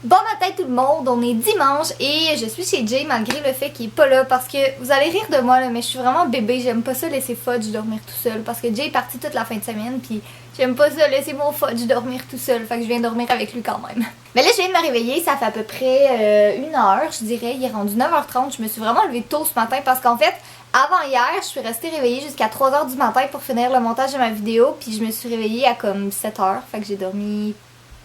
Bon matin tout le monde, on est dimanche et je suis chez Jay malgré le fait qu'il est pas là parce que vous allez rire de moi là, mais je suis vraiment bébé, j'aime pas ça laisser Fudge dormir tout seul parce que Jay est parti toute la fin de semaine puis j'aime pas ça laisser mon Fudge dormir tout seul, fait que je viens dormir avec lui quand même. Mais là je viens de me réveiller, ça fait à peu près une heure je dirais, il est rendu 9h30, je me suis vraiment levée tôt ce matin parce qu'en fait avant hier, je suis restée réveillée jusqu'à 3h du matin pour finir le montage de ma vidéo puis je me suis réveillée à comme 7h, fait que j'ai dormi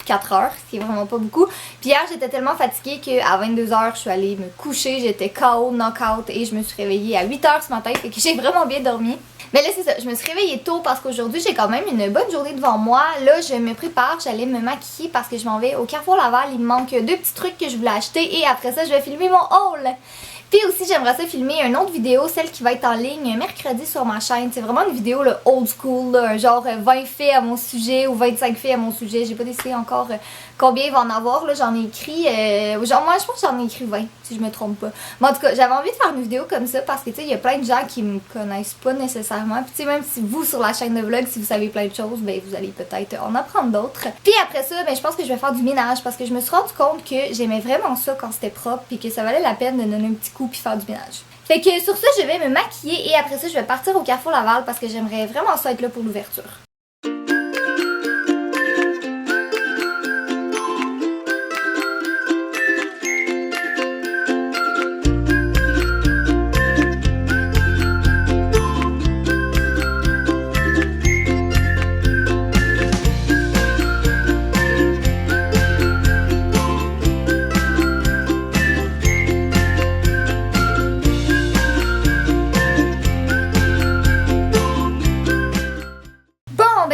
4 heures, ce qui est vraiment pas beaucoup. Puis hier, j'étais tellement fatiguée qu'à 22h, je suis allée me coucher, j'étais KO, knock-out et je me suis réveillée à 8h ce matin, fait que j'ai vraiment bien dormi. Mais là, c'est ça, je me suis réveillée tôt parce qu'aujourd'hui, j'ai quand même une bonne journée devant moi. Là, je me prépare, j'allais me maquiller parce que je m'en vais au Carrefour Laval. Il me manque deux petits trucs que je voulais acheter et après ça, je vais filmer mon haul. Puis aussi, j'aimerais ça filmer une autre vidéo, celle qui va être en ligne mercredi sur ma chaîne. C'est vraiment une vidéo là, old school, là, genre 20 faits à mon sujet ou 25 faits à mon sujet. J'ai pas décidé encore combien il va en avoir. J'en ai écrit, genre moi je pense que j'en ai écrit 20, si je me trompe pas. Mais en tout cas, j'avais envie de faire une vidéo comme ça parce que tu sais, il y a plein de gens qui me connaissent pas nécessairement. Puis tu sais, même si vous sur la chaîne de vlog, si vous savez plein de choses, ben vous allez peut-être en apprendre d'autres. Puis après ça, ben je pense que je vais faire du ménage parce que je me suis rendu compte que j'aimais vraiment ça quand c'était propre puis que ça valait la peine de donner un petit coup puis faire du ménage. Fait que sur ça, je vais me maquiller et après ça, je vais partir au Carrefour Laval parce que j'aimerais vraiment ça être là pour l'ouverture.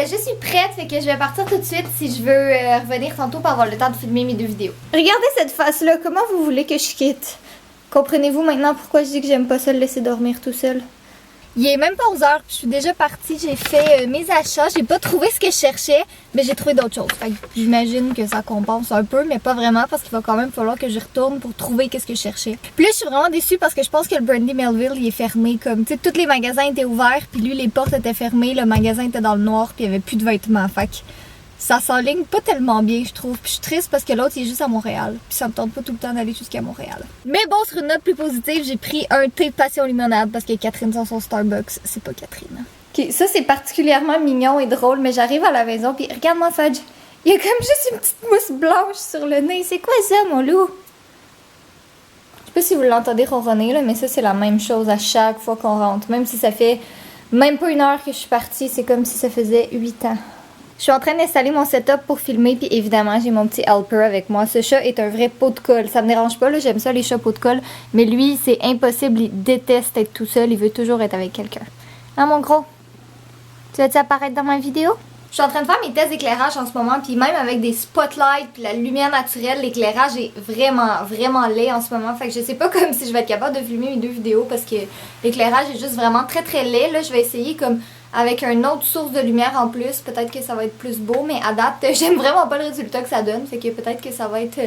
Je suis prête, fait que je vais partir tout de suite si je veux revenir tantôt pour avoir le temps de filmer mes deux vidéos. Regardez cette face-là, comment vous voulez que je quitte? Comprenez-vous maintenant pourquoi je dis que j'aime pas ça le laisser dormir tout seul? Il est même pas 11h, puis je suis déjà partie, j'ai fait mes achats, j'ai pas trouvé ce que je cherchais, mais j'ai trouvé d'autres choses. Fait que j'imagine que ça compense un peu, mais pas vraiment parce qu'il va quand même falloir que je retourne pour trouver qu'est-ce que je cherchais. Puis là, je suis vraiment déçue parce que je pense que le Brandy Melville, il est fermé comme, tu sais, tous les magasins étaient ouverts, puis lui, les portes étaient fermées, le magasin était dans le noir, puis il y avait plus de vêtements. Fait que ça s'enligne pas tellement bien, je trouve. Puis je suis triste parce que l'autre, il est juste à Montréal. Puis ça me tente pas tout le temps d'aller jusqu'à Montréal. Mais bon, sur une note plus positive, j'ai pris un thé passion limonade parce que Catherine sans son Starbucks, c'est pas Catherine. Ok, ça c'est particulièrement mignon et drôle, mais j'arrive à la maison puis regarde-moi Fudge. Il y a comme juste une petite mousse blanche sur le nez. C'est quoi ça, mon loup? Je sais pas si vous l'entendez ronronner, là, mais ça c'est la même chose à chaque fois qu'on rentre. Même si ça fait même pas une heure que je suis partie, c'est comme si ça faisait 8 ans. Je suis en train d'installer mon setup pour filmer, puis évidemment, j'ai mon petit helper avec moi. Ce chat est un vrai pot de colle. Ça me dérange pas, là, j'aime ça les chats pot de colle. Mais lui, c'est impossible, il déteste être tout seul, il veut toujours être avec quelqu'un. Hein, mon gros? Tu vas-tu apparaître dans ma vidéo? Je suis en train de faire mes tests d'éclairage en ce moment, puis même avec des spotlights, puis la lumière naturelle, l'éclairage est vraiment laid en ce moment. Fait que je sais pas comme si je vais être capable de filmer mes deux vidéos parce que l'éclairage est juste vraiment très laid. Là, je vais essayer comme avec une autre source de lumière en plus, peut-être que ça va être plus beau, mais à date, j'aime vraiment pas le résultat que ça donne, fait que peut-être que ça va être...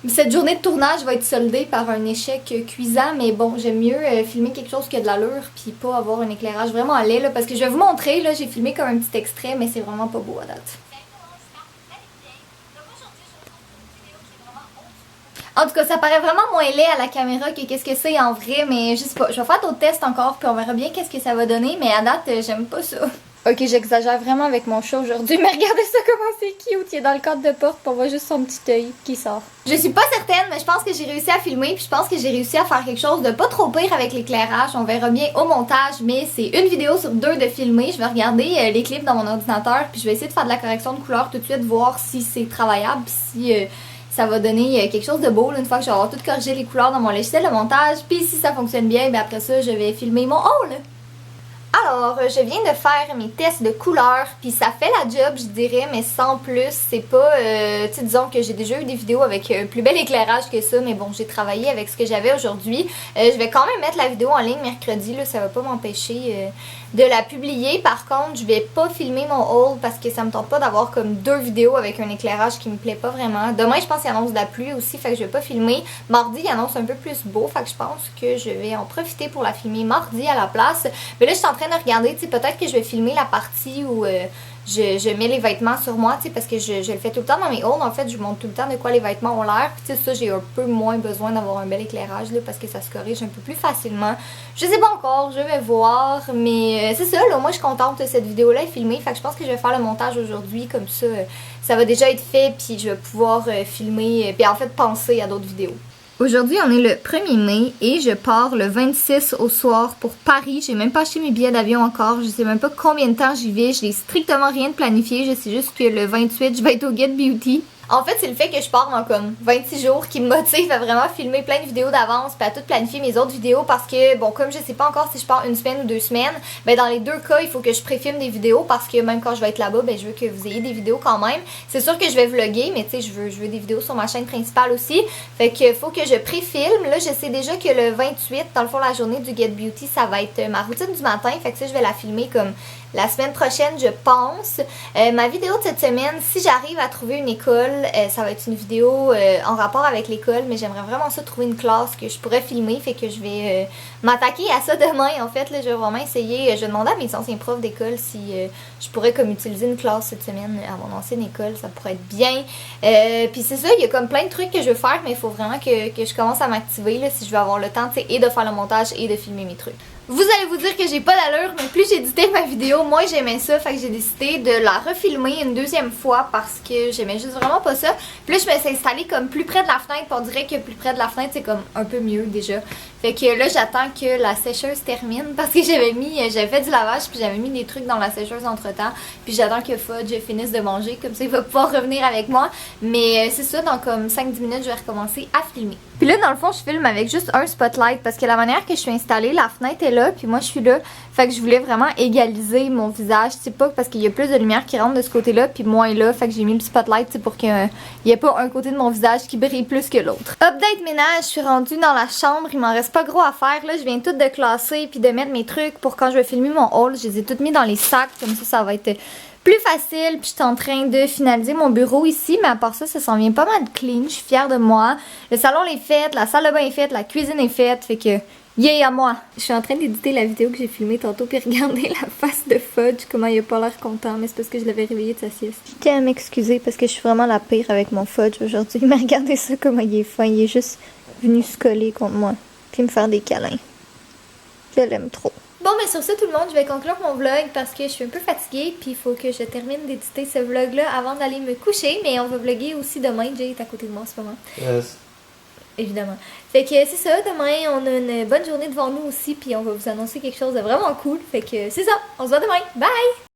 cette journée de tournage va être soldée par un échec cuisant, mais bon, j'aime mieux filmer quelque chose qui a de l'allure, puis pas avoir un éclairage vraiment laid, là, parce que je vais vous montrer, là, j'ai filmé comme un petit extrait, mais c'est vraiment pas beau à date. En tout cas, ça paraît vraiment moins laid à la caméra que qu'est-ce que c'est en vrai, mais je sais pas, je vais faire d'autres tests encore puis on verra bien qu'est-ce que ça va donner, mais à date, j'aime pas ça. Ok, j'exagère vraiment avec mon chat aujourd'hui, mais regardez ça comment c'est cute, il est dans le cadre de porte puis on voit juste son petit œil qui sort. Je suis pas certaine, mais je pense que j'ai réussi à filmer puis je pense que j'ai réussi à faire quelque chose de pas trop pire avec l'éclairage, on verra bien au montage, mais c'est une vidéo sur deux de filmer, je vais regarder les clips dans mon ordinateur puis je vais essayer de faire de la correction de couleur tout de suite, voir si c'est travaillable puis si... ça va donner quelque chose de beau là, une fois que je vais avoir tout corrigé les couleurs dans mon logiciel de montage. Puis si ça fonctionne bien, ben après ça, je vais filmer mon haul. Alors, je viens de faire mes tests de couleurs, puis ça fait la job, je dirais, mais sans plus. C'est pas, tu sais, disons que j'ai déjà eu des vidéos avec plus bel éclairage que ça, mais bon, j'ai travaillé avec ce que j'avais aujourd'hui. Je vais quand même mettre la vidéo en ligne mercredi, là, ça va pas m'empêcher de la publier. Par contre, je vais pas filmer mon haul parce que ça me tente pas d'avoir comme deux vidéos avec un éclairage qui me plaît pas vraiment. Demain, je pense qu'il annonce de la pluie aussi, fait que je vais pas filmer. Mardi, il annonce un peu plus beau, fait que je pense que je vais en profiter pour la filmer mardi à la place. Mais là, je suis en train de regarder, tu sais, peut-être que je vais filmer la partie où je mets les vêtements sur moi, tu sais, parce que je le fais tout le temps dans mes hauls. En fait, je montre tout le temps de quoi les vêtements ont l'air. Puis, tu sais, ça, j'ai un peu moins besoin d'avoir un bel éclairage, là, parce que ça se corrige un peu plus facilement. Je sais pas encore, je vais voir. Mais c'est ça, là, moi, je suis contente de cette vidéo-là est filmée. Fait que je pense que je vais faire le montage aujourd'hui. Comme ça va déjà être fait, puis je vais pouvoir filmer, puis en fait, penser à d'autres vidéos. Aujourd'hui, on est le 1er mai et je pars le 26 au soir pour Paris. J'ai même pas acheté mes billets d'avion encore. Je sais même pas combien de temps j'y vais. Je n'ai strictement rien de planifié. Je sais juste que le 28, je vais être au Get Beauty. En fait, c'est le fait que je pars dans comme 26 jours qui me motive à vraiment filmer plein de vidéos d'avance puis à tout planifier mes autres vidéos parce que, bon, comme je sais pas encore si je pars une semaine ou 2 semaines, ben dans les deux cas, il faut que je préfilme des vidéos parce que même quand je vais être là-bas, ben je veux que vous ayez des vidéos quand même. C'est sûr que je vais vlogger, mais tu sais, je veux des vidéos sur ma chaîne principale aussi. Fait que faut que je préfilme. Là, je sais déjà que le 28, dans le fond, la journée du Get Beauty, ça va être ma routine du matin. Fait que ça, je vais la filmer comme la semaine prochaine, je pense. Ma vidéo de cette semaine, si j'arrive à trouver une école, ça va être une vidéo en rapport avec l'école, mais j'aimerais vraiment ça trouver une classe que je pourrais filmer, fait que je vais m'attaquer à ça demain. En fait, là, je vais vraiment essayer. Je vais demander à mes anciens profs d'école si je pourrais comme utiliser une classe cette semaine à mon ancienne école, ça pourrait être bien. Puis c'est ça, il y a comme plein de trucs que je veux faire, mais il faut vraiment que je commence à m'activer là, si je veux avoir le temps, tu sais, et de faire le montage et de filmer mes trucs. Vous allez vous dire que j'ai pas d'allure, mais plus j'éditais ma vidéo, moins j'aimais ça. Fait que j'ai décidé de la refilmer une deuxième fois parce que j'aimais juste vraiment pas ça. Puis là, je me suis installée comme plus près de la fenêtre. Puis on dirait que plus près de la fenêtre, c'est comme un peu mieux déjà. Fait que là, j'attends que la sécheuse termine parce que j'avais fait du lavage puis j'avais mis des trucs dans la sécheuse entre temps. Puis j'attends que Fudge finisse de manger, comme ça il va pouvoir revenir avec moi. Mais c'est ça, dans comme 5-10 minutes, je vais recommencer à filmer. Puis là, dans le fond, je filme avec juste un spotlight parce que la manière que je suis installée, la fenêtre est là, puis moi je suis là. Fait que je voulais vraiment égaliser mon visage, c'est pas parce qu'il y a plus de lumière qui rentre de ce côté-là, puis moins là. Fait que j'ai mis le spotlight pour qu'il n'y ait pas un côté de mon visage qui brille plus que l'autre. Update ménage, je suis rendue dans la chambre, il m'en reste pas gros à faire. Là, je viens tout de classer puis de mettre mes trucs pour quand je vais filmer mon haul. Je les ai toutes mis dans les sacs, comme ça va être plus facile. Puis je suis en train de finaliser mon bureau ici, mais à part ça, ça s'en vient pas mal clean. Je suis fière de moi. Le salon est fait, la salle de bain est faite, la cuisine est faite, fait que yeah à moi! Je suis en train d'éditer la vidéo que j'ai filmée tantôt puis regardez la face de Fudge, comment il a pas l'air content, mais c'est parce que je l'avais réveillé de sa sieste. Je tiens à m'excuser parce que je suis vraiment la pire avec mon Fudge aujourd'hui, mais regardez ça comment il est fin, il est juste venu se coller contre moi puis me faire des câlins. Je l'aime trop. Bon, mais sur ça, tout le monde, je vais conclure mon vlog parce que je suis un peu fatiguée puis il faut que je termine d'éditer ce vlog-là avant d'aller me coucher, mais on va vlogger aussi demain. Jay est à côté de moi en ce moment. Yes. Évidemment. Fait que c'est ça, demain on a une bonne journée devant nous aussi puis on va vous annoncer quelque chose de vraiment cool. Fait que c'est ça, on se voit demain. Bye!